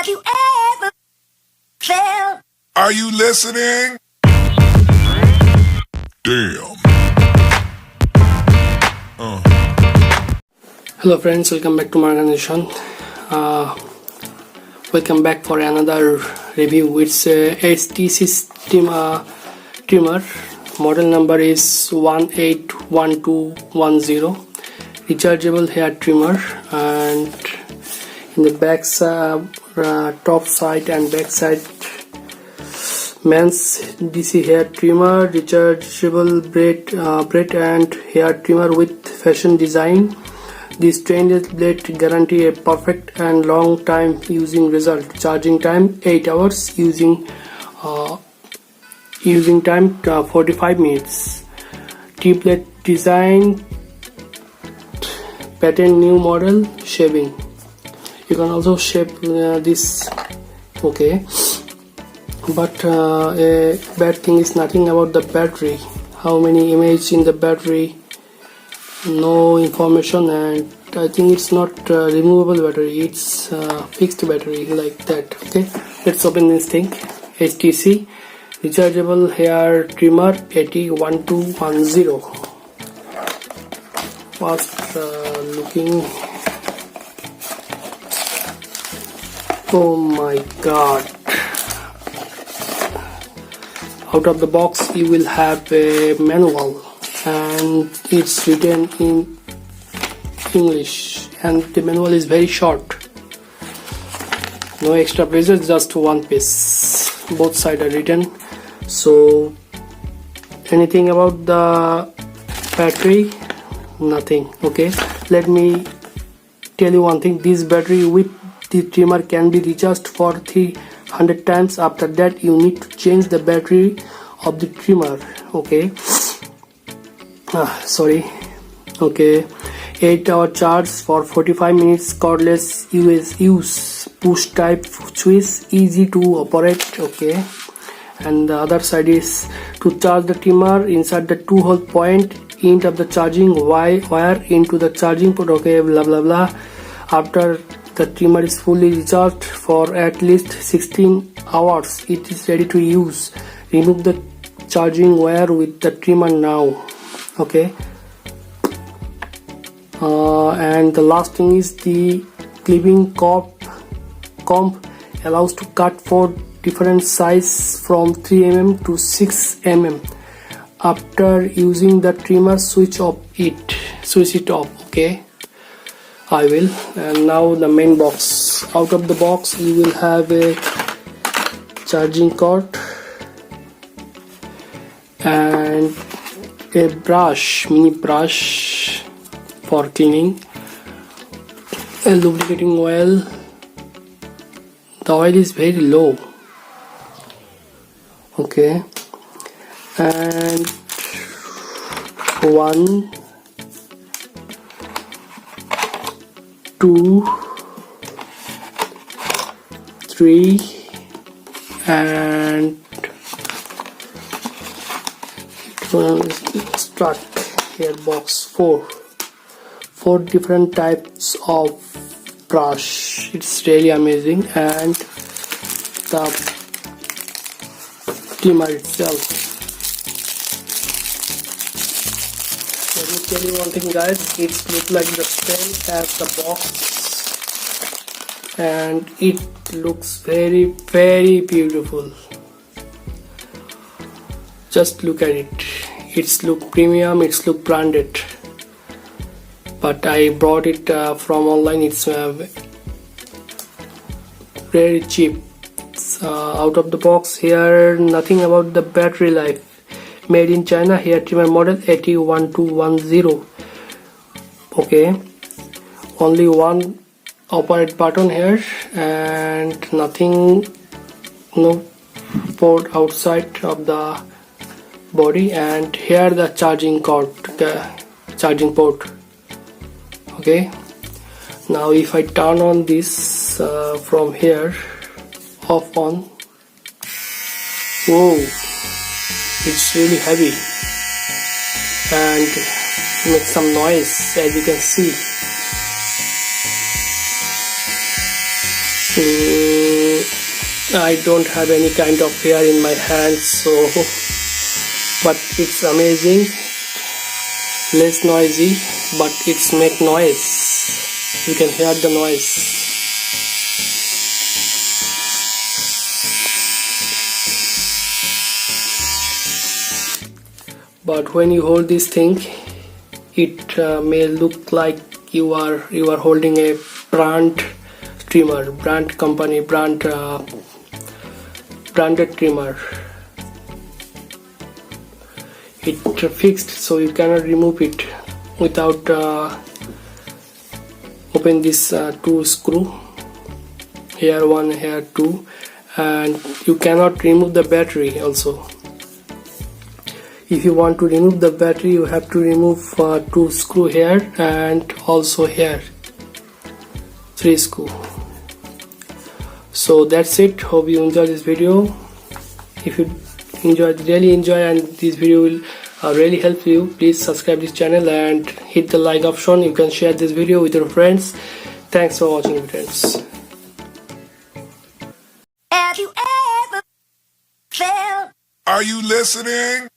Have you ever felt? Are you listening? Damn. Hello friends, welcome back to my organization. Welcome back for another review. It's a HTC Trimmer. Model number is 181210. Rechargeable hair trimmer, and in the back top side and back side, men's DC hair trimmer, rechargeable braid and hair trimmer with fashion design. This stainless blade guarantee a perfect and long time using result. Charging time 8 hours. Using time 45 minutes. T-blade design, patent new model, shaving. You can also shave this, okay. But a bad thing is nothing about the battery. How many mAh in the battery? No information, and I think it's not removable battery, it's fixed battery like that. Okay, let's open this thing. HTC rechargeable hair trimmer 181210. First looking, oh my god, out of the box you will have a manual, and it's written in English, and the manual is very short. No extra pages, just one piece. Both sides are written. So anything about the battery? Nothing. Okay, let me tell you one thing. This battery with the trimmer can be recharged for 300 times. After that you need to change the battery of the trimmer. Okay, okay, 8-hour charge for 45 minutes. Cordless use, push type switch, easy to operate. Okay, and the other side is to charge the trimmer. Inside the 2-hole point, end of the charging wire into the charging port. Okay, blah blah blah. After the trimmer is fully recharged for at least 16 hours, it is ready to use. Remove the charging wire with the trimmer now. Okay, and the last thing is the clipping comb allows to cut for different size from 3 mm to 6 mm. After using the trimmer, switch it off. Okay, I will. And now the main box. Out of the box you will have a charging cord and a mini brush for cleaning, a lubricating oil. The oil is very low. Okay, and 1, 2, 3, and stuck here box 4 different types of brush. It's really amazing. And the trimmer itself. Let me tell you one thing, guys, it looks like the same as the box, and it looks very very beautiful. Just look at it. It's look premium, it's look branded, but I brought it from online. It's very cheap. Out of the box here, nothing about the battery life. Made in China, hair trimmer model 181210. Okay, only one operate button here, and nothing, no port outside of the body, and here the charging cord, the charging port. Okay, now if I turn on this from here, off on, whoa, it's really heavy and makes some noise, as you can see. I don't have any kind of hair in my hands, so but it's amazing. Less noisy, but it's make noise. You can hear the noise. But when you hold this thing, it may look like you are holding a brand trimmer, brand company, branded trimmer. It fixed, so you cannot remove it without open this two screw, here one, here two, and you cannot remove the battery also. If you want to remove the battery, you have to remove two screw here and also here, three screw. So that's it. Hope you enjoyed this video. If you really enjoy and this video will really help you, please subscribe this channel and hit the like option. You can share this video with your friends. Thanks for watching, friends. Have you ever felt? Are you listening?